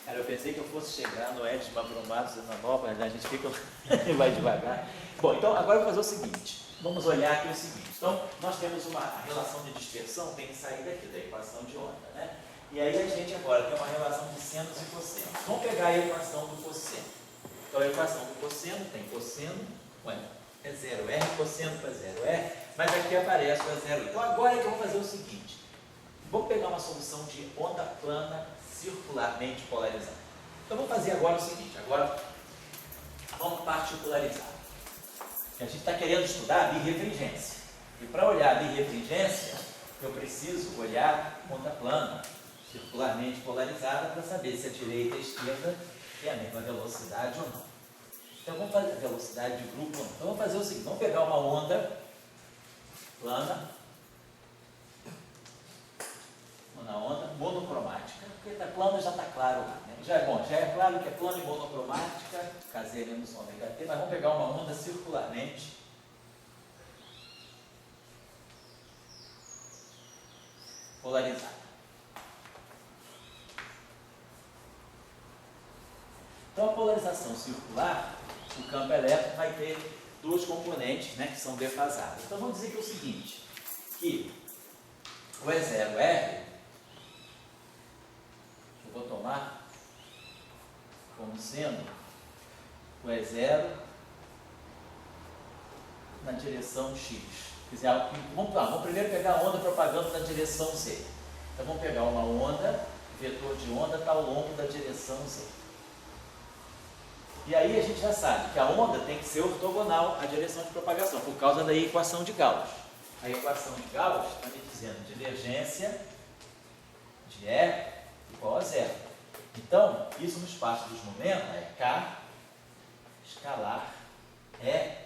Cara, eu pensei que eu fosse chegar no Edson Mabromados e na Nova, a gente fica vai devagar. Bom, então agora eu vou fazer o seguinte. Vamos olhar aqui o seguinte. Então, nós temos a relação de dispersão, tem que sair daqui da equação de onda, né? E aí a gente agora tem uma relação de senos e cossenos. Vamos pegar a equação do cosseno. Então, a equação do cosseno tem cosseno, é 0R, cosseno para 0R, mas aqui aparece o 0. Então, agora é que eu vou fazer o seguinte. Vou pegar uma solução de onda plana circularmente polarizada. Então, vou fazer agora o seguinte. Agora, vamos particularizar. A gente está querendo estudar birrefringência. E para olhar a birrefringência, eu preciso olhar onda plana circularmente polarizada para saber se a direita e a esquerda têm a mesma velocidade ou não. Então, vamos fazer a velocidade de grupo. Então, vamos fazer o seguinte. Vamos pegar uma onda plana, uma onda monocromática, porque está plano já está claro lá, né? Já é claro que é plano e monocromática, Kz menos ômega t, mas vamos pegar uma onda circularmente polarizada. Então, a polarização circular, o campo elétrico vai ter duas componentes, né, que são defasadas. Então, vamos dizer que é o seguinte, que o E0R, eu vou tomar como sendo o E0 na direção X. Quer dizer, vamos primeiro pegar a onda propagando na direção Z. Então, vamos pegar uma onda, o vetor de onda está ao longo da direção Z. E aí a gente já sabe que a onda tem que ser ortogonal à direção de propagação, por causa da equação de Gauss. A equação de Gauss está me dizendo divergência de E igual a zero. Então, isso no espaço dos momentos é K escalar E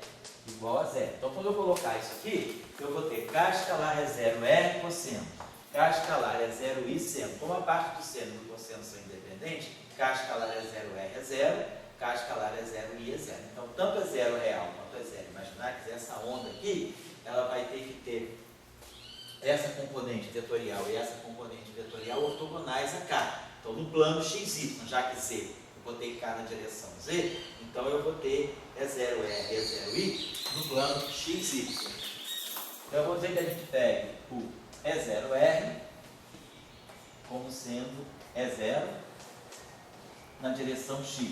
igual a zero. Então, quando eu colocar isso aqui, eu vou ter K escalar é zero R cosseno, K escalar é zero I seno. Como a parte do seno e do cosseno são independentes, K escalar é zero R é zero, K escalar é zero I é zero. Então, tanto é zero real quanto é zero imaginário, quer dizer, essa onda aqui, ela vai ter que ter essa componente vetorial e essa componente vetorial ortogonais a K. Então, no plano XY, já que Z, eu botei K na direção Z, então eu vou ter E0R e E0I no plano XY. Então, eu vou dizer que a gente pegue o E0R como sendo E0 na direção X.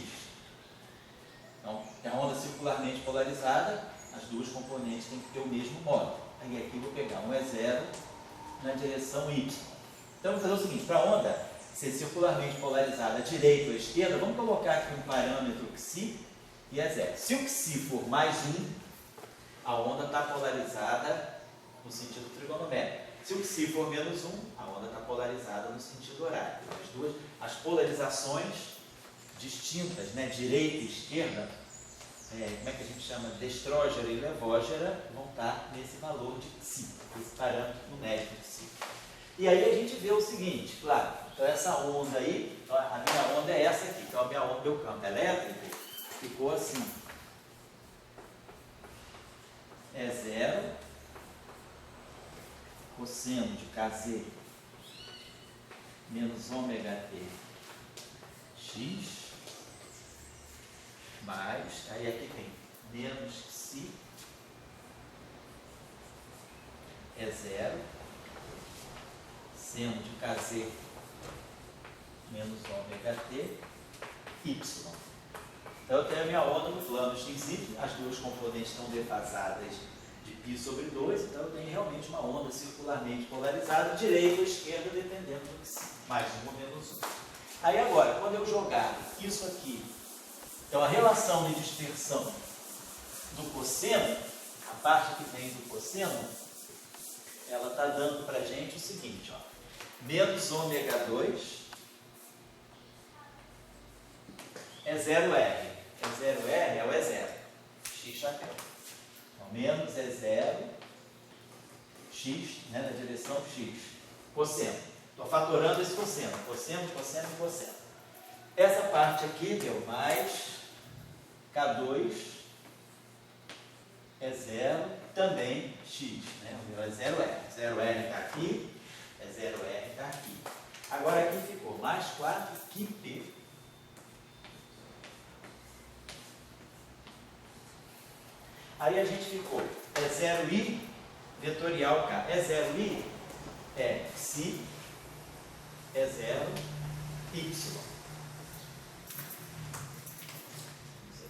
Então, é a onda circularmente polarizada, as duas componentes têm que ter o mesmo modo. Aí aqui eu vou pegar um E0 na direção Y. Então, vamos fazer o seguinte, para a onda ser circularmente polarizada à direita ou à esquerda, vamos colocar aqui um parâmetro Xi e E0. Se o Xi for mais 1, a onda está polarizada no sentido trigonométrico. Se o Xi for menos 1, a onda está polarizada no sentido horário. As polarizações distintas, né, direita e esquerda, como é que a gente chama? Destrógera e levógera, vão estar nesse valor de Xi, esse parâmetro numérico de Xi. E aí a gente vê o seguinte, claro, então essa onda aí, então a minha onda é essa aqui, então a minha onda, meu campo elétrico, ficou assim, E0 cosseno de Kz menos ômega t x mais, aí aqui tem menos Xi E0 seno de Kz menos ômega t y. Então eu tenho a minha onda no plano XY, as duas componentes estão defasadas de π sobre 2, então eu tenho realmente uma onda circularmente polarizada, direita ou esquerda, dependendo do que sim, mais 1 ou menos 1. Aí agora, quando eu jogar isso aqui, então a relação de dispersão do cosseno, a parte que vem do cosseno, ela está dando para a gente o seguinte, ó, menos ômega 2 é 0R. É 0R é o E0. X chapéu. Então, menos E0, X, né, na direção X. Cosseno. Estou fatorando esse cosseno. Cosseno, cosseno e cosseno. Essa parte aqui deu mais K2 é 0, também X. Né? O meu é 0R. 0R está aqui, é 0R está aqui. Agora aqui ficou mais 4 QP Aí a gente ficou, é 0i vetorial k. É 0i? É psi, é 0, y.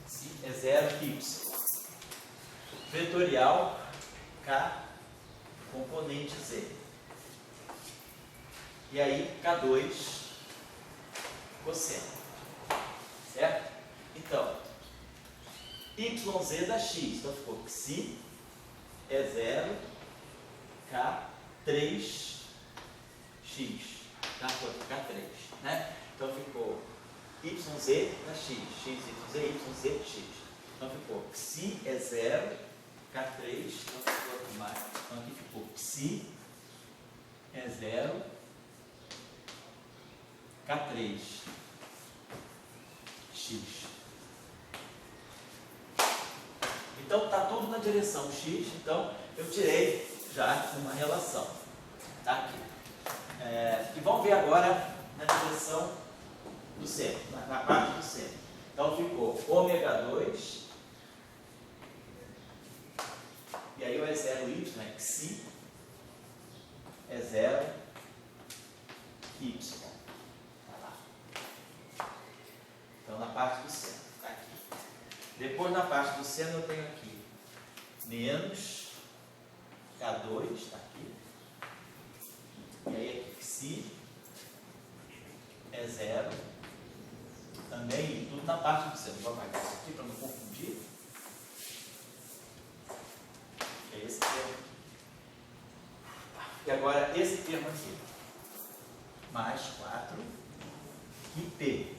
Psi é 0, y. Vetorial k, componente z. E aí, K2, cosseno. Certo? Então, YZ da X. Então, ficou psi é 0, K3, X. Tá? Foi K3. Né? Então, ficou YZ da X. XYZ, YZ, X. Então, ficou psi é 0, K3. Então, ficou aqui mais. Então, aqui ficou psi é 0, K3, X. Então, está tudo na direção X. Então, eu tirei já uma relação. Tá aqui. E vamos ver agora na direção do centro, na parte do centro. Então, ficou ômega 2. E aí o E0Y é psi é 0, Y. Então, na parte do seno, está aqui. Depois, na parte do seno, eu tenho aqui menos K2, está aqui. E aí, aqui, psi é 0. Também, tudo na parte do seno. Vou apagar isso aqui para não confundir. É esse termo. E agora, esse termo aqui. Mais 4 e P.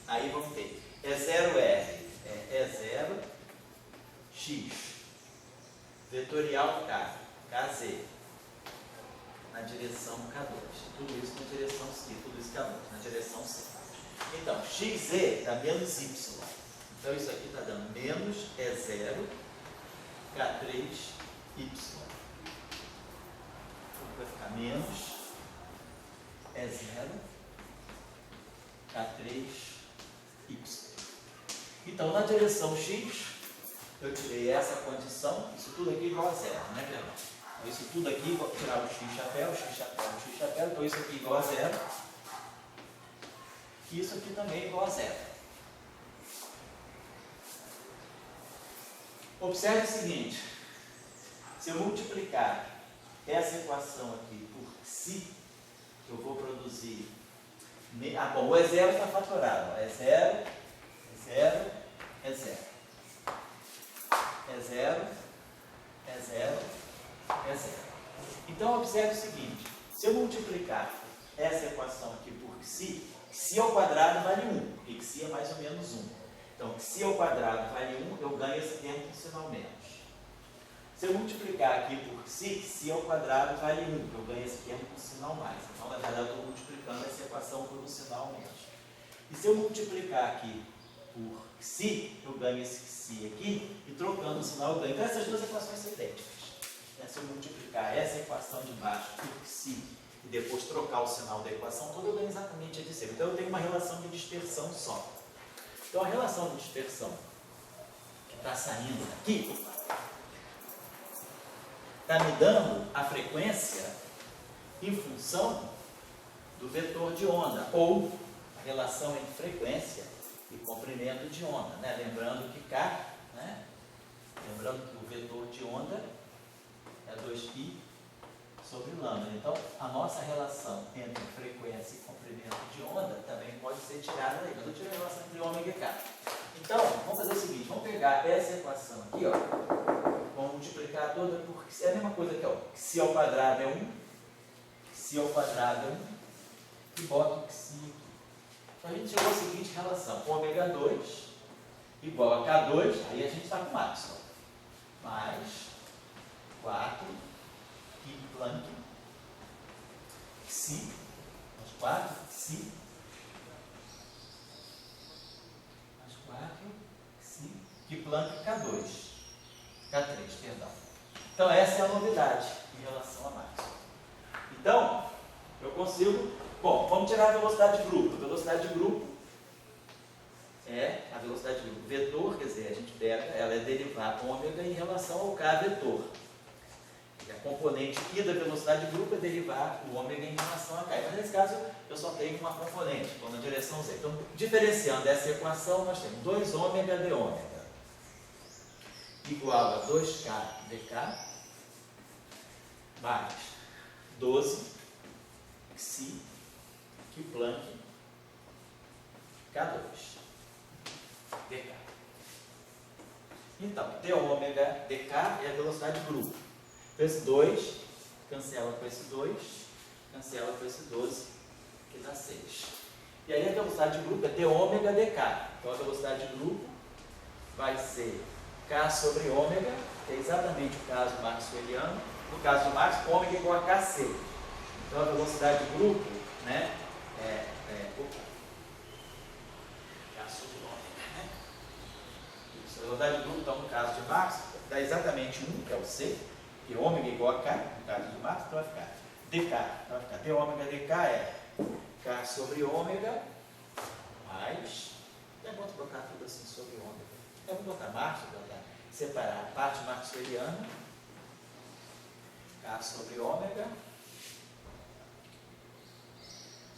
Aí vamos ter E0R é 0, X, vetorial K, KZ, na direção K2. Tudo isso na direção C, tudo isso K2, na direção C. Então, XZ dá menos Y. Então, isso aqui está dando menos E0, K3Y. Então, vai ficar menos E0, K3Y. Então, na direção X, eu tirei essa condição, isso tudo aqui igual a 0, né, Cleber? Então, isso tudo aqui, vou tirar o X chapéu, o X chapéu, o X chapéu, então isso aqui igual a 0. E isso aqui também igual a 0. Observe o seguinte, se eu multiplicar essa equação aqui por psi, eu vou produzir... bom, o E0 está fatorado. É 0, é 0, é 0. É 0, é 0, é 0. Então, observe o seguinte. Se eu multiplicar essa equação aqui por psi, psi ao quadrado vale 1, porque psi é mais ou menos 1. Então, psi ao quadrado vale 1, eu ganho esse termo com sinal menos. Se eu multiplicar aqui por psi, psi ao quadrado vale 1, eu ganho esse termo com sinal mais. Então, na verdade, eu estou multiplicando essa equação por um sinal menos. E se eu multiplicar aqui por psi, eu ganho esse psi aqui, e trocando o sinal eu ganho. Então, essas duas equações são idênticas. Se eu multiplicar essa equação de baixo por psi, e depois trocar o sinal da equação toda, eu ganho exatamente a de cima. Então, eu tenho uma relação de dispersão só. Então, a relação de dispersão que está saindo aqui está me dando a frequência em função do vetor de onda, ou a relação entre frequência e comprimento de onda, né? Lembrando que K, né? Lembrando que o vetor de onda é 2π sobre lambda. Então, a nossa relação entre frequência e comprimento de onda também pode ser tirada daí. Mas eu tiro a relação entre ômega e K. Então, vamos fazer o seguinte, vamos pegar essa equação aqui, ó, vamos multiplicar toda por... É a mesma coisa aqui, ó, psi ao quadrado é 1, psi ao quadrado é 1, e boto o psi aqui. Então, a gente chegou à seguinte relação, ômega 2 igual a K2, aí a gente está com máximo, mais 4 pi Planck, psi, mais 4, psi, mais 4, psi, pi Planck K2, K3, perdão. Então, essa é a novidade em relação a máximo. Então, eu consigo... Bom, vamos tirar a velocidade de grupo. A velocidade de grupo é a velocidade de grupo. Vetor, quer dizer, a gente pega, ela é derivar ômega em relação ao K vetor. E a componente I da velocidade de grupo é derivar o ômega em relação a K. Mas nesse caso, eu só tenho uma componente, estou na direção Z. Então, diferenciando essa equação, nós temos 2 ômega de ômega igual a 2K dk mais 12 Xi que Planck K2 dk. Então, d ômega dk é a velocidade de grupo. Então, esse 2 cancela com esse 2, cancela com esse 12, que dá 6. E aí a velocidade de grupo é d ômega dk. Então, a velocidade de grupo vai ser K sobre ômega, que é exatamente o caso maxwelliano. No caso de Max, ômega igual a Kc. Então, a velocidade de grupo, né, K sobre ômega, né? Isso, a velocidade de grupo, então, no caso de Max, dá exatamente 1, que é o C, que ômega igual a K, no caso de Max, então vai ficar dk. Então vai ficar d ômega dk é K sobre ômega mais, é bom colocar tudo assim sobre ômega. Eu vou botar Max, vou botar, separar a parte maxwelliana, K sobre ômega,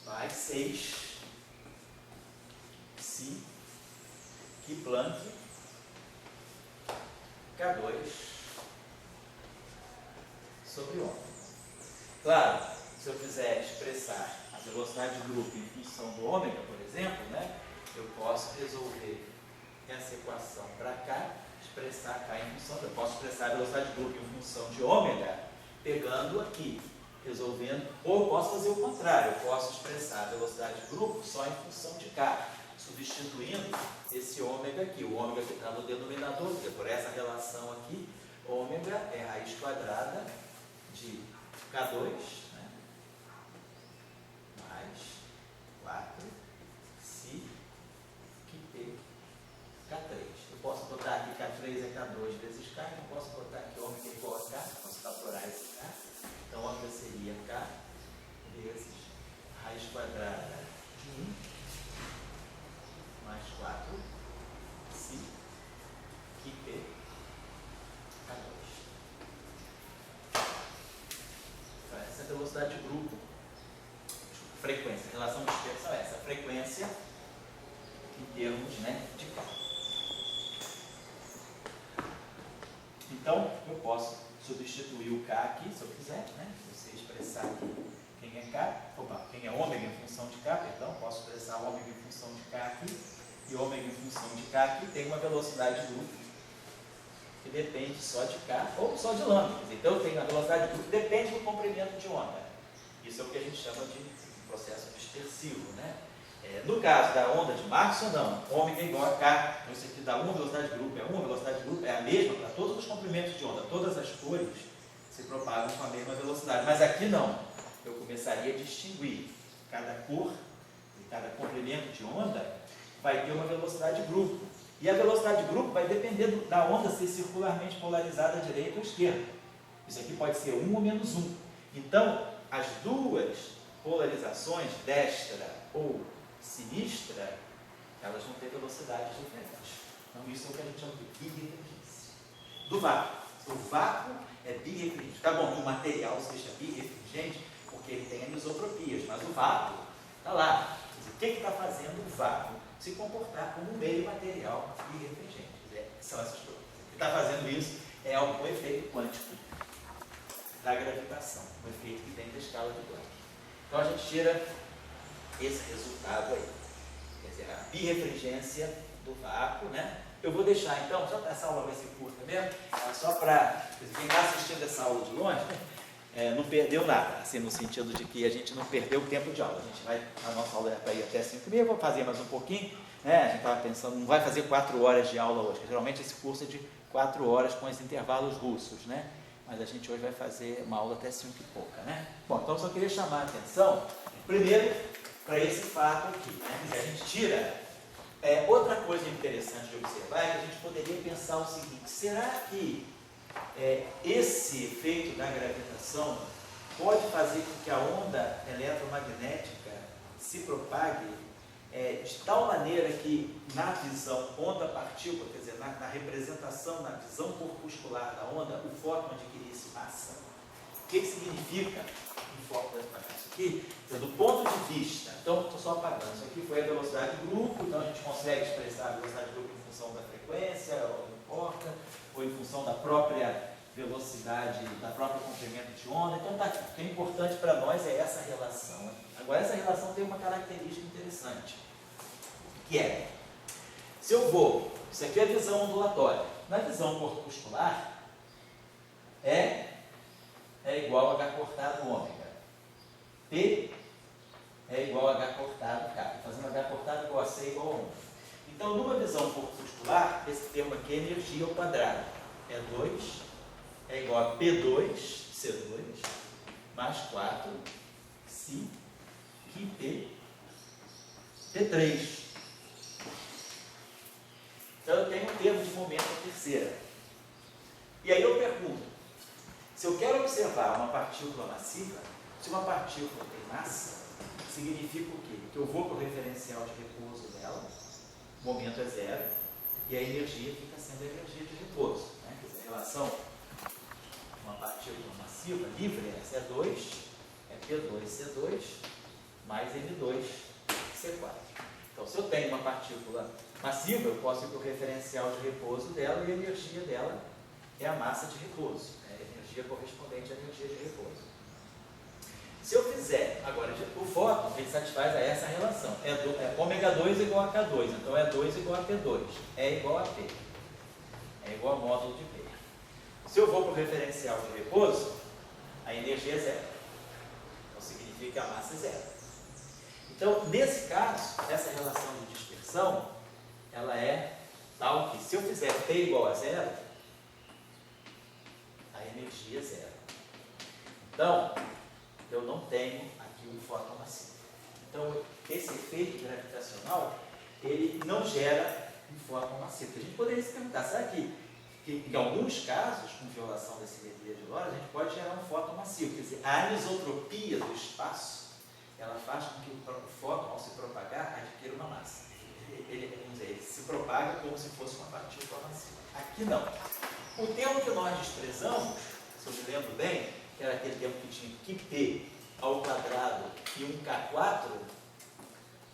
mais 6, Xi, que Planck, K2, sobre ômega. Claro, se eu quiser expressar a velocidade de grupo em função do ômega, por exemplo, né, eu posso resolver essa equação para cá, expressar K em função, eu posso expressar a velocidade de grupo em função de ômega, pegando aqui, resolvendo, ou eu posso fazer o contrário, eu posso expressar a velocidade de grupo só em função de K, substituindo esse ômega aqui, o ômega que está no denominador, porque por essa relação aqui, ômega é raiz quadrada de K2, né, mais 4, Xi, que P, K3. Eu posso botar aqui K3 é K2 vezes K, eu não posso botar aqui ômega igual a K, posso calcular esse K. Então, ômega seria K vezes raiz quadrada de 1 mais 4, Xi, que P, K2. Então, essa é a velocidade de grupo. Frequência, a relação de dispersão é essa, frequência em termos, né, de K. Então, eu posso substituir o K aqui, se eu quiser, né? Se você expressar aqui quem é K, quem é ômega em função de K, perdão, posso expressar ômega em função de K aqui, e ômega em função de K aqui tem uma velocidade de grupo que depende só de K ou só de lambda. Então, eu tenho a velocidade de grupo que depende do comprimento de onda. Isso é o que a gente chama de processo dispersivo, né? No caso da onda de Maxwell, não. Ômega é igual a K. Então, isso aqui dá uma velocidade de grupo, velocidade de grupo é a mesma para todos os comprimentos de onda. Todas as cores se propagam com a mesma velocidade. Mas aqui não. Eu começaria a distinguir. Cada cor e cada comprimento de onda vai ter uma velocidade de grupo. E a velocidade de grupo vai depender da onda ser circularmente polarizada à direita ou à esquerda. Isso aqui pode ser 1 ou menos 1. Então, as duas polarizações, destra ou sinistra, elas vão ter velocidades diferentes. Então, isso é o que a gente chama de birrefringência. Do vácuo. O vácuo é birrefringente. Tá bom que o material seja birrefringente, porque ele tem anisotropias, mas o vácuo está lá. O que está fazendo o vácuo se comportar como um meio material birrefringente? São essas coisas. O que está fazendo isso é o efeito quântico da gravitação, o efeito que tem da escala de Planck. Então, a gente tira esse resultado aí, quer dizer, a birrefringência do vácuo, né? Eu vou deixar, então, só para essa aula vai ser curta mesmo, só para quem está assistindo essa aula de longe, não perdeu nada, assim, no sentido de que a gente não perdeu o tempo de aula. A gente vai, a nossa aula é para ir até 5h30, eu vou fazer mais um pouquinho, né? A gente estava pensando, não vai fazer 4 horas de aula hoje, porque geralmente esse curso é de 4 horas com os intervalos russos, né? Mas a gente hoje vai fazer uma aula até 5 e pouca, né? Bom, então eu só queria chamar a atenção, primeiro, para esse fato aqui, né? Que a gente tira. Outra coisa interessante de observar é que a gente poderia pensar o seguinte: será que esse efeito da gravitação pode fazer com que a onda eletromagnética se propague de tal maneira que na visão onda-partícula, quer dizer, na representação, na visão corpuscular da onda, o fóton adquirisse massa. O que significa o fóton isso aqui? Então, do ponto de vista, então estou só apagando, isso aqui foi a velocidade do grupo, então a gente consegue expressar a velocidade do grupo em função da frequência, ou não importa, ou em função da própria velocidade, da própria comprimento de onda. Então tá aqui. O que é importante para nós é essa relação. Agora essa relação tem uma característica interessante, que é, se eu vou, isso aqui é a visão ondulatória, na visão corpuscular é igual a H cortado ômega. P é igual a H cortado K. Fazendo H cortado igual a C igual a 1. Então, numa visão corpuscular, esse termo aqui é energia ao quadrado. É 2, é igual a P2, C2, mais 4, Si, QT, P3. Então, eu tenho um termo de momento à terceira. E aí eu pergunto, se eu quero observar uma partícula massiva, se uma partícula tem massa, significa o quê? Que eu vou para o referencial de repouso dela, o momento é zero, e a energia fica sendo a energia de repouso. Né? Quer dizer, a relação uma partícula massiva, livre, essa é 2, é P2C2, mais M2C4. Então, se eu tenho uma partícula massiva, eu posso ir para o referencial de repouso dela, e a energia dela é a massa de repouso, né? A energia correspondente à energia de repouso. Se eu fizer, agora, o fóton, ele satisfaz a essa relação. É ômega 2 igual a K2, então é 2 igual a P2, é igual a P. É igual a módulo de P. Se eu vou para o referencial de repouso, a energia é zero. Então significa que a massa é zero. Então, nesse caso, essa relação de dispersão, ela é tal que, se eu fizer P igual a zero, a energia é zero. Então, eu não tenho aqui um fóton massivo. Então, esse efeito gravitacional, ele não gera um fóton massivo. A gente poderia se perguntar, será que em alguns casos, com violação da simetria de Lorentz, a gente pode gerar um fóton massivo? Quer dizer, a anisotropia do espaço, ela faz com que o fóton, ao se propagar, adquira uma massa. Ele se propaga como se fosse uma partícula massiva. Aqui não. O termo que nós desprezamos, se eu me lembro bem, que era aquele termo que tinha QP ao quadrado e um K4,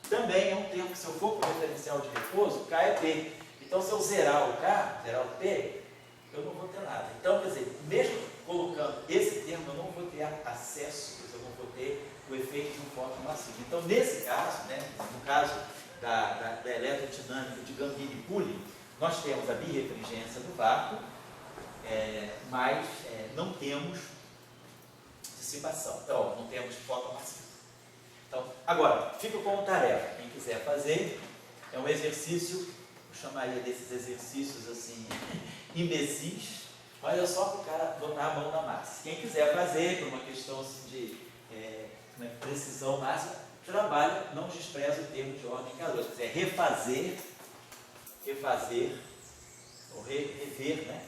também é um termo que, se eu for para o referencial de repouso, K é P. Então, se eu zerar o K, zerar o P, eu não vou ter nada. Então, quer dizer, mesmo colocando esse termo, eu não vou ter acesso, eu não vou ter o efeito de um fóton massivo. Então, nesse caso, né, no caso da eletrodinâmica de Gambini-Pulling, nós temos a birrefringência do vácuo, mas não temos dissipação. Então, não temos fóton massivo. Então, agora, fica como tarefa. Quem quiser fazer, é um exercício, eu chamaria desses exercícios assim, imbecis, mas é só para o cara botar a mão na massa. Quem quiser fazer, por uma questão assim, de precisão máxima, trabalha, não despreza o termo de ordem calor. Quer dizer, refazer, ou rever, né?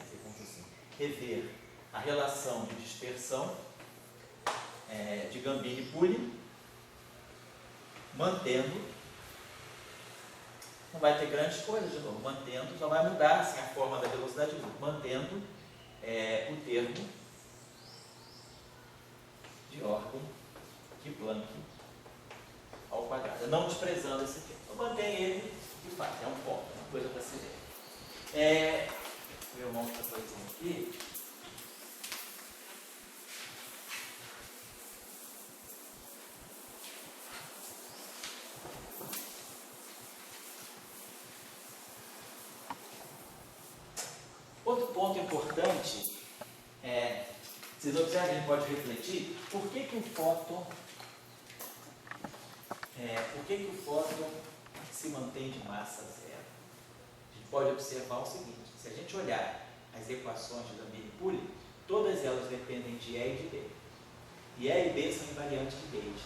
Rever a relação de dispersão de Gambini-Pulling, mantendo, não vai ter grandes coisas de novo, mantendo, só vai mudar assim, a forma da velocidade do grupo, mantendo o termo de ordem de Planck ao quadrado, não desprezando esse termo. Então mantém ele e faz, é um ponto, uma coisa para se ver. Meu irmão está fazendo aqui. Outro ponto importante vocês observam, a gente pode refletir, por que o fóton se mantém de massa zero? A gente pode observar o seguinte, se a gente olhar as equações de Gambini-Pulling, todas elas dependem de E e de B. E E e B são invariantes de Gauge.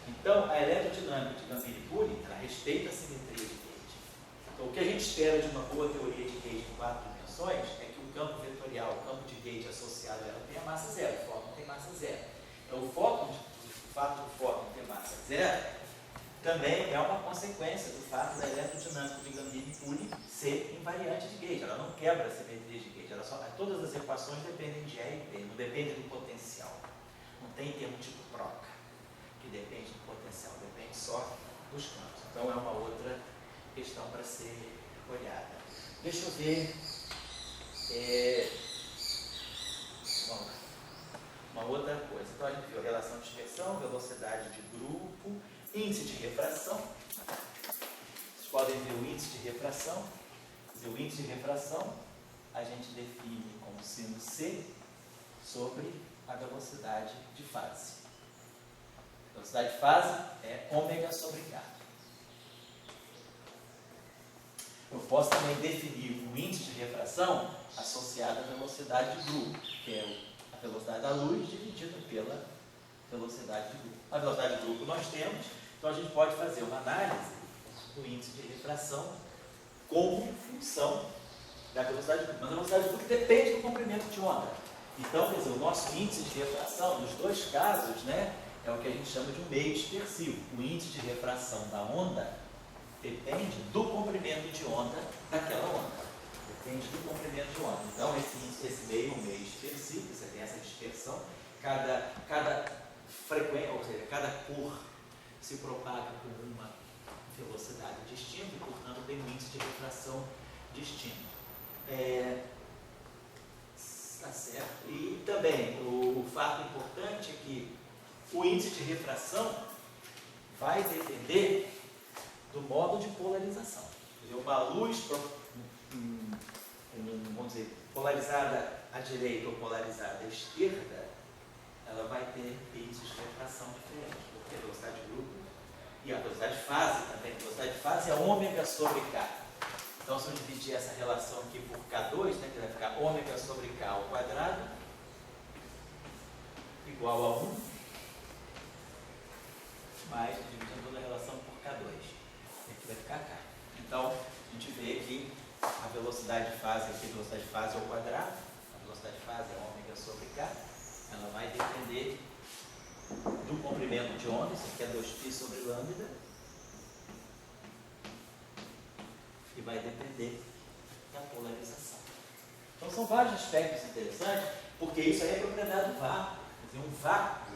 Então, a eletrodinâmica de Gambini-Pulling, ela respeita a simetria de Gauge. Então, o que a gente espera de uma boa teoria de Gauge em 4 dimensões é que o campo vetorial, o campo de Gauge associado a ela tenha massa zero. O fóton tem massa zero. Então, o fato do fóton ter massa zero também é uma consequência do fato da eletrodinâmica de Gambini-Cooley ser invariante de gauge. Ela não quebra a simetria de gauge. Todas as equações dependem de E e P, não depende do potencial. Não tem termo tipo proca, que depende do potencial, depende só dos campos. Então é uma outra questão para ser olhada. Deixa eu ver. Uma outra coisa. Então a gente viu relação de dispersão, velocidade de grupo, índice de refração. Vocês podem ver o índice de refração. O índice de refração a gente define como sino C sobre a velocidade de fase. A velocidade de fase é ômega sobre K. Eu posso também definir o índice de refração associado à velocidade de grupo, que é a velocidade da luz dividida pela velocidade de grupo. A velocidade de grupo nós temos, então a gente pode fazer uma análise do índice de refração como função da velocidade de grupo. Mas a velocidade de grupo depende do comprimento de onda. Então, quer dizer, o nosso índice de refração, nos dois casos, né, é o que a gente chama de um meio dispersivo. O índice de refração da onda depende do comprimento de onda daquela onda. Depende do comprimento de onda. Então, esse meio é um meio dispersivo, você tem essa dispersão. Cada frequência, ou seja, cada cor se propaga com uma velocidade distinta e, portanto, tem um índice de refração distinto. Tá certo. E também o fato importante é que o índice de refração vai depender do modo de polarização. Uma luz, vamos dizer, polarizada à direita ou polarizada à esquerda, ela vai ter índices de refração diferentes, porque a velocidade de grupo e a velocidade de fase também. A velocidade de fase é ômega sobre K. Então, se eu dividir essa relação aqui por K2, né, que vai ficar ômega sobre K ao quadrado, igual a 1, mais dividindo toda a relação por K2. Aqui vai ficar K. Então, a gente vê que a velocidade de fase aqui, a velocidade de fase ao quadrado, a velocidade de fase é ômega sobre K, ela vai depender do comprimento de onda, isso aqui é 2π sobre lambda, e vai depender da polarização. Então são vários aspectos interessantes, porque isso aí é propriedade do vácuo. Quer dizer, um vácuo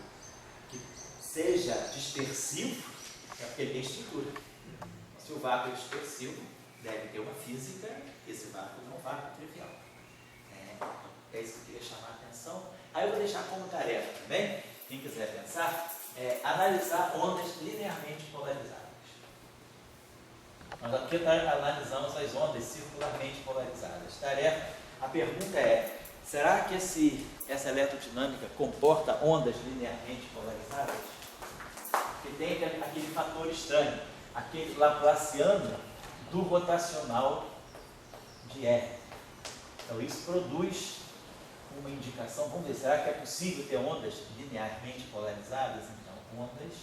que seja dispersivo é porque ele tem estrutura. Se o vácuo é dispersivo, deve ter uma física, esse vácuo não é um vácuo trivial. É isso que eu queria chamar a atenção. Aí eu vou deixar como tarefa também, quem quiser pensar, analisar ondas linearmente polarizadas. Nós aqui analisamos as ondas circularmente polarizadas. A pergunta é, será que essa eletrodinâmica comporta ondas linearmente polarizadas? Porque tem aquele fator estranho, aquele laplaciano do rotacional de E. Então isso produz uma indicação, vamos ver, será que é possível ter ondas linearmente polarizadas? Então, ondas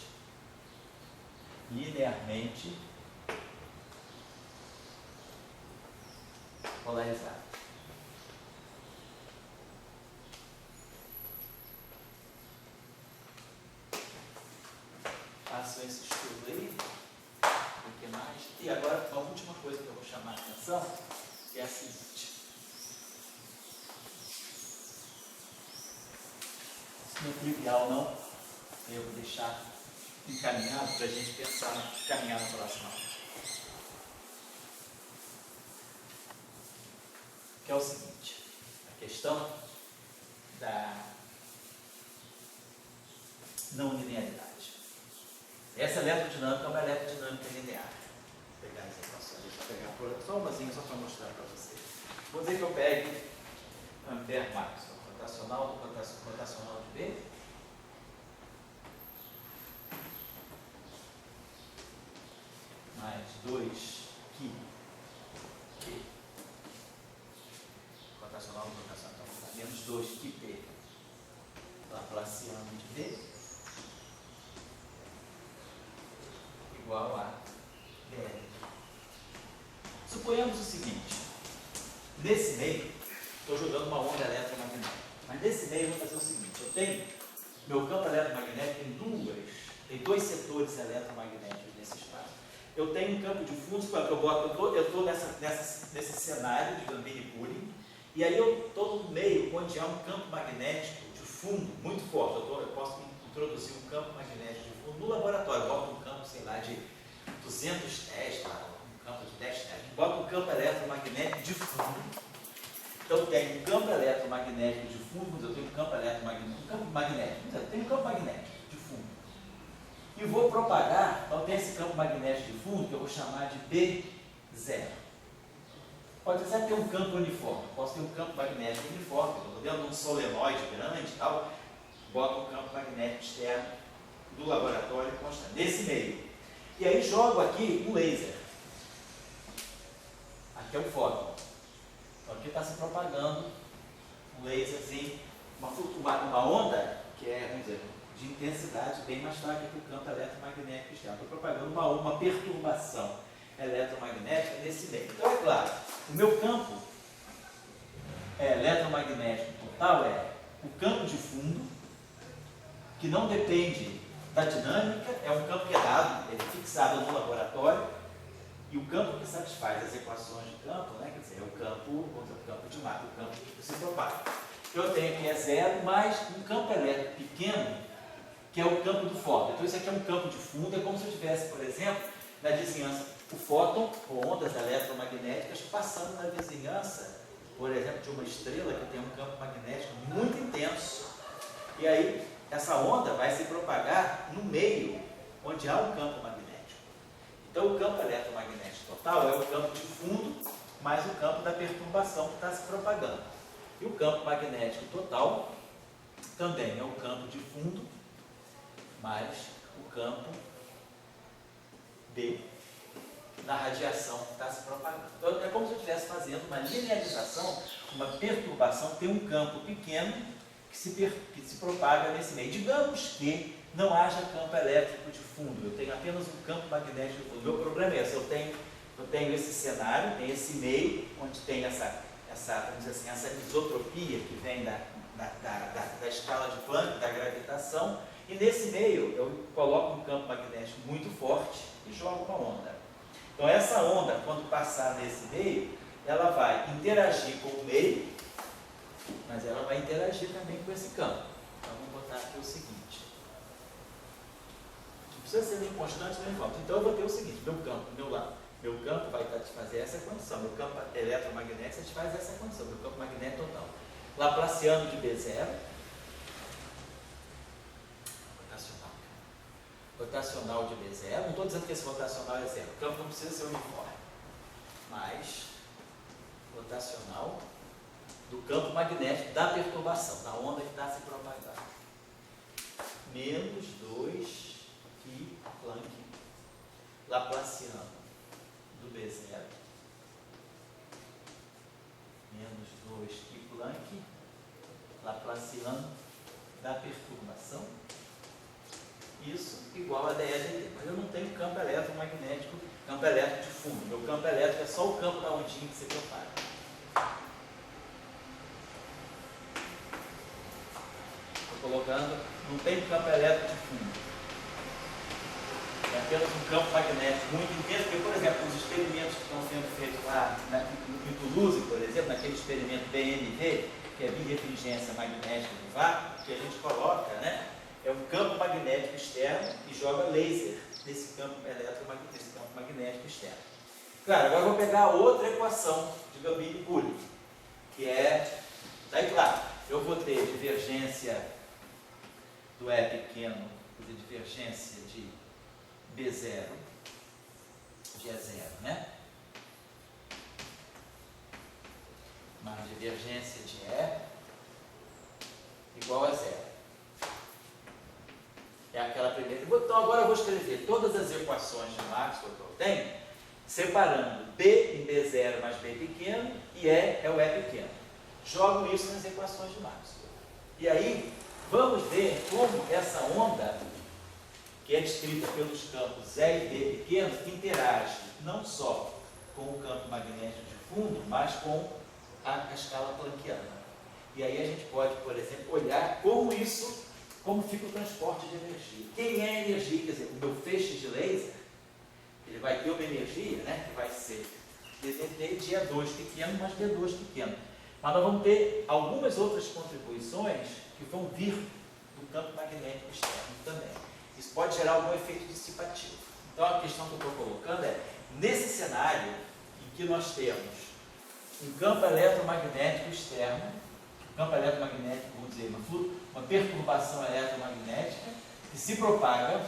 linearmente polarizadas. Faço esse estudo aí, o que mais? E agora, a última coisa que eu vou chamar a atenção é a seguinte. Não é trivial, não. Eu vou deixar encaminhado para a gente pensar, caminhar na próxima aula. Que é o seguinte, a questão da não linearidade. Essa eletrodinâmica é uma eletrodinâmica linear. Vou pegar as equações, deixa eu pegar só umazinha só para mostrar para vocês. Vou dizer que eu pegue Ampère Max, rotacional do rotacional de B, mais 2π rotacional do rotacional, então, menos 2πp laplaciano de B igual a BL. Suponhamos o seguinte, nesse meio, estou jogando uma onda eletromagnética, mas nesse meio eu vou fazer o seguinte, eu tenho, meu campo eletromagnético tem duas Tem dois setores eletromagnéticos nesse espaço. Eu tenho um campo de fundo, eu estou nesse cenário de Gambini-Pulling, e aí eu estou no meio onde há um campo magnético de fundo muito forte. Eu posso introduzir um campo magnético de fundo no laboratório. Eu boto um campo, sei lá, de 200 tesla, um campo de 10 tesla. Boto um campo eletromagnético de fundo. Então eu tenho um campo eletromagnético de fundo, eu tenho um campo eletromagnético, eu tenho um campo magnético de fundo. E vou propagar, então tem esse campo magnético de fundo que eu vou chamar de B0. Pode ser ter um campo uniforme, posso ter um campo magnético uniforme, estou dentro de um solenoide grande e tal, boto um campo magnético externo do laboratório constante, nesse meio. E aí jogo aqui um laser. Aqui é o fóton. Então aqui está se propagando um laserzinho, uma onda que é, vamos dizer, de intensidade bem mais fraca que o campo eletromagnético externo. Estou propagando uma perturbação eletromagnética nesse meio. Então é claro, o meu campo eletromagnético total é o campo de fundo, que não depende da dinâmica, é um campo que é dado, ele é fixado no laboratório, e o campo que satisfaz as equações de campo, né, quer dizer, é o campo de Mach, o campo que se propaga. Eu tenho aqui zero mais um campo elétrico pequeno, que é o campo do fóton. Então isso aqui é um campo de fundo, é como se eu tivesse, por exemplo, na vizinhança, o fóton, com ondas eletromagnéticas, passando na vizinhança, por exemplo, de uma estrela que tem um campo magnético muito intenso. E aí, essa onda vai se propagar no meio, onde há um campo magnético. Então, o campo eletromagnético total é o campo de fundo, mais o campo da perturbação que está se propagando. E o campo magnético total também é o campo de fundo, mais o campo da radiação que está se propagando. Então, é como se eu estivesse fazendo uma linearização, uma perturbação, tem um campo pequeno que se propaga nesse meio. Digamos que não haja campo elétrico de fundo, eu tenho apenas um campo magnético de fundo. O meu problema é esse, eu tenho esse cenário, tem esse meio, onde tem vamos dizer assim, essa isotropia que vem da escala de Planck, da gravitação, e nesse meio eu coloco um campo magnético muito forte e jogo uma onda. Então essa onda, quando passar nesse meio, ela vai interagir com o meio, mas ela vai interagir também com esse campo. Então vamos botar aqui o seguinte. Não precisa ser nem constante nem constante. Então eu vou ter o seguinte, meu campo vai satisfazer essa condição, meu campo eletromagnético satisfaz essa condição, meu campo magnético total. Laplaciano de B0, rotacional de B0, não estou dizendo que esse rotacional é zero, o campo não precisa ser uniforme, mas rotacional do campo magnético da perturbação, da onda que está se propagando, menos 2 π Planck Laplaciano do B0, menos 2 π Planck Laplaciano da perturbação, isso igual a dEdt, mas eu não tenho campo eletromagnético, campo elétrico de fundo, meu campo elétrico é só o campo da ondinha que se propaga. Estou colocando, não tem campo elétrico de fundo, é apenas um campo magnético muito intenso, porque, por exemplo, os experimentos que estão sendo feitos lá em Toulouse, por exemplo, naquele experimento BMV, que é birefringência magnética do vácuo, que a gente coloca, né? É um campo magnético externo e joga laser nesse campo magnético externo. Claro, agora eu vou pegar outra equação de Gambini-Pulling, que é, daí claro, eu vou ter divergência do E pequeno, quer dizer, divergência de B0, de E0, né? Mais divergência de E igual a zero. É aquela primeira. Então agora eu vou escrever todas as equações de Maxwell que eu tenho, separando B em B0 mais B pequeno e E é o E pequeno. Jogo isso nas equações de Maxwell. E aí, vamos ver como essa onda, que é descrita pelos campos E e B pequenos, interage não só com o campo magnético de fundo, mas com a escala planckiana. E aí a gente pode, por exemplo, olhar como isso como fica o transporte de energia. Quem é a energia? Quer dizer, o meu feixe de laser, ele vai ter uma energia, né, que vai ser DDT de E2 pequeno mais D2 pequeno. Mas nós vamos ter algumas outras contribuições que vão vir do campo magnético externo também. Isso pode gerar algum efeito dissipativo. Então a questão que eu estou colocando é, nesse cenário em que nós temos um campo eletromagnético externo, campo eletromagnético, vamos dizer, uma perturbação eletromagnética que se propaga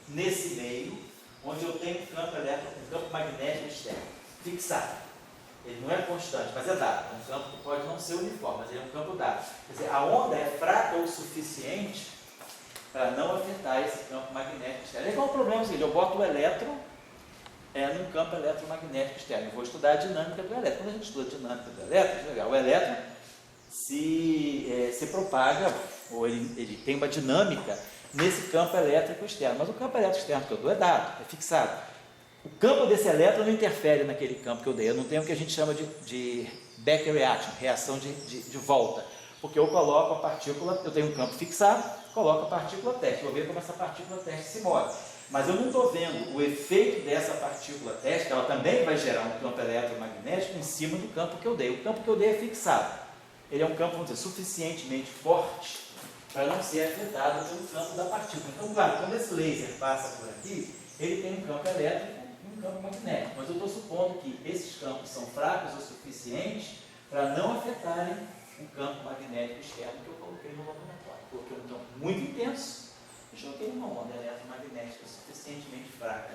nesse meio onde eu tenho um campo magnético externo fixado. Ele não é constante, mas é dado. É um campo que pode não ser uniforme, mas ele é um campo dado. Quer dizer, a onda é fraca o suficiente para não afetar esse campo magnético externo. Qual é o problema? Eu boto o elétron num campo eletromagnético externo. Eu vou estudar a dinâmica do elétron. Quando a gente estuda a dinâmica do elétron, o elétron se propaga, ou ele tem uma dinâmica nesse campo elétrico externo. Mas o campo elétrico externo que eu dou é dado, é fixado. O campo desse elétron não interfere naquele campo que eu dei. Eu não tenho o que a gente chama de back reaction, reação de volta. Porque eu coloco a partícula, eu tenho um campo fixado, coloco a partícula teste. Vou ver como essa partícula teste se move. Mas eu não estou vendo o efeito dessa partícula teste, que ela também vai gerar um campo eletromagnético em cima do campo que eu dei. O campo que eu dei é fixado. Ele é um campo, vamos dizer, suficientemente forte para não ser afetado pelo campo da partícula. Então, claro, quando esse laser passa por aqui, ele tem um campo elétrico e um campo magnético. Mas eu estou supondo que esses campos são fracos o suficiente para não afetarem o campo magnético externo que eu coloquei no laboratório. Coloquei um campo muito intenso e joguei uma onda eletromagnética suficientemente fraca.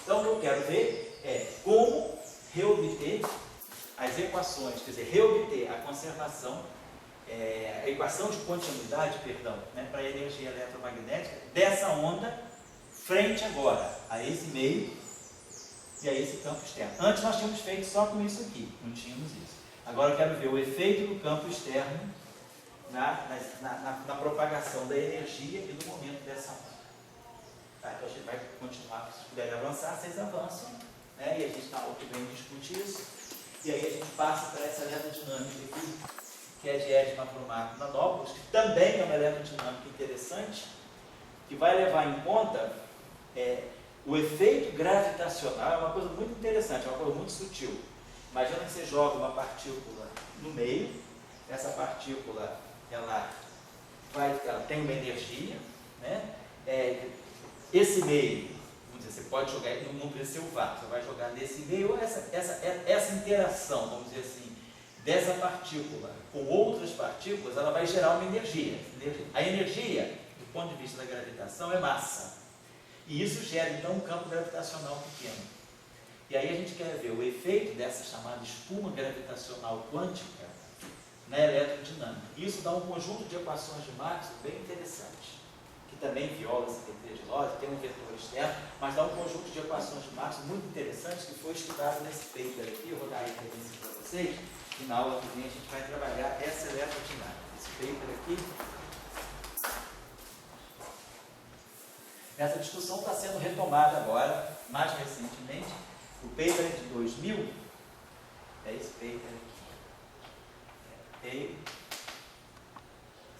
Então, o que eu quero ver é como reobter as equações, quer dizer, reobter a conservação, a equação de continuidade, né, para a energia eletromagnética dessa onda frente agora a esse meio e a esse campo externo. Antes nós tínhamos feito só com isso aqui, não tínhamos isso. Agora eu quero ver o efeito do campo externo na propagação da energia e no momento dessa onda. Tá, então a gente vai continuar, se puder avançar, vocês avançam, né, e a gente na aula que vem discute isso. E aí a gente passa para essa eletrodinâmica aqui, que é de Ed Macromaco Nanópolis, que também é uma eletrodinâmica interessante, que vai levar em conta o efeito gravitacional. É uma coisa muito interessante, é uma coisa muito sutil. Imagina que você joga uma partícula no meio, essa partícula ela tem uma energia, né? Esse meio, vamos dizer, você pode jogar, não precisa ser o vácuo, você vai jogar nesse meio, essa interação, vamos dizer assim, dessa partícula com outras partículas, ela vai gerar uma energia. A energia, do ponto de vista da gravitação, é massa. E isso gera, então, um campo gravitacional pequeno. E aí a gente quer ver o efeito dessa chamada espuma gravitacional quântica na eletrodinâmica. Isso dá um conjunto de equações de Maxwell bem interessante, que também viola essa teoria de Lorentz, tem um vetor externo, mas dá um conjunto de equações de Maxwell muito interessantes que foi estudado nesse paper aqui. Eu vou dar a referência para vocês, e na aula que vem a gente vai trabalhar essa eletrodinâmica. Esse paper aqui. Essa discussão está sendo retomada agora, mais recentemente. O paper é de 2000, é esse paper aqui.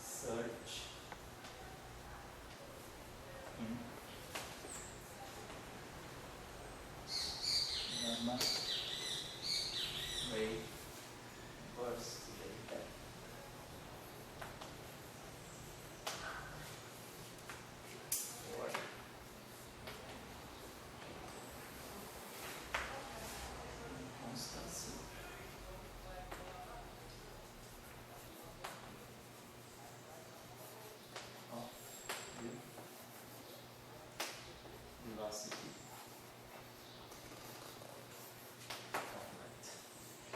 Search in gamma ray burst data. Constância.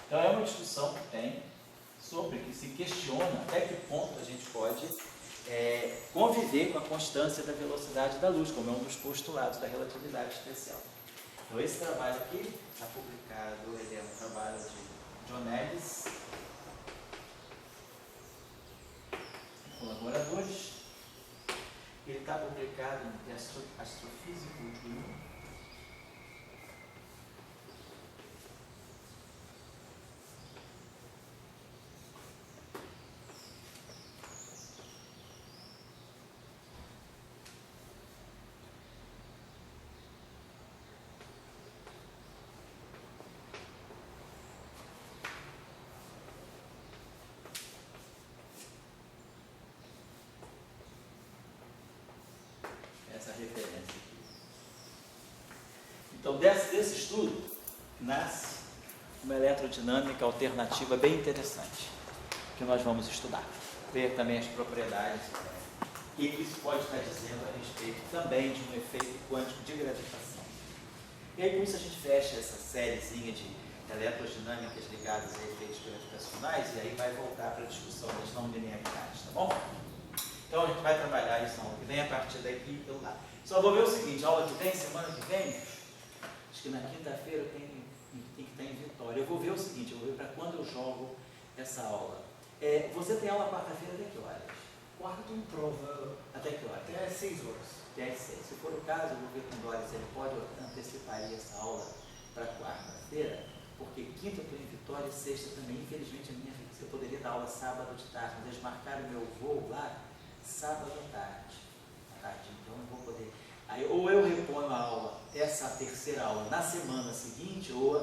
Então é uma discussão que tem sobre, que se questiona até que ponto a gente pode conviver com a constância da velocidade da luz, como é um dos postulados da relatividade especial. Então esse trabalho aqui está publicado, ele é um trabalho de John Ellis e colaboradores. Ele está publicado em Astrophysical Journal. essa referência aqui. Então, desse estudo, nasce uma eletrodinâmica alternativa bem interessante, que nós vamos estudar. Ver também as propriedades, e isso pode estar dizendo a respeito também de um efeito quântico de gravitação. E aí, com isso, a gente fecha essa sériezinha de eletrodinâmicas ligadas a efeitos gravitacionais, e aí vai voltar para a discussão das não linearidades, tá bom? Então, a gente vai trabalhar isso na aula que vem, a partir daqui e pelo lado. Só vou ver o seguinte, aula que vem, semana que vem, acho que na quinta-feira tem que estar em Vitória. Eu vou ver o seguinte, eu vou ver para quando eu jogo essa aula. Você tem aula quarta-feira até que horas? Quarta tem prova. Até que horas? Até às 6 horas. Até às 6. Se for o caso, eu vou ver com o Doris, ele pode antecipar aí essa aula para quarta-feira, porque quinta eu estou em Vitória e sexta também. Infelizmente, a minha você poderia dar aula sábado de tarde, mas eles marcaram o meu voo lá sábado à tarde. Então eu vou poder. Aí, ou eu reponho a aula, essa terceira aula, na semana seguinte, ou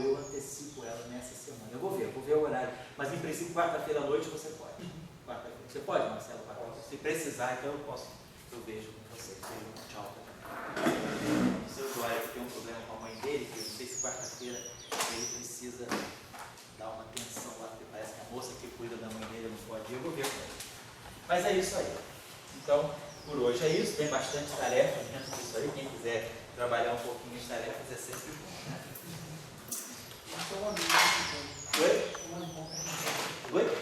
eu antecipo ela nessa semana. Eu vou ver o horário. Mas em princípio, quarta-feira à noite você pode. Você pode, Marcelo? Se precisar, então eu vejo com você. Tchau. O seu usuário tem um problema com a mãe dele, que eu não sei se quarta-feira ele precisa dar uma atenção lá, porque parece que a moça que cuida da mãe dele não pode ir. Eu vou ver com ele. Mas é isso aí. Então, por hoje é isso. Tem bastante tarefa dentro disso aí. Quem quiser trabalhar um pouquinho as tarefas é sempre bom, né? Oi? Oi?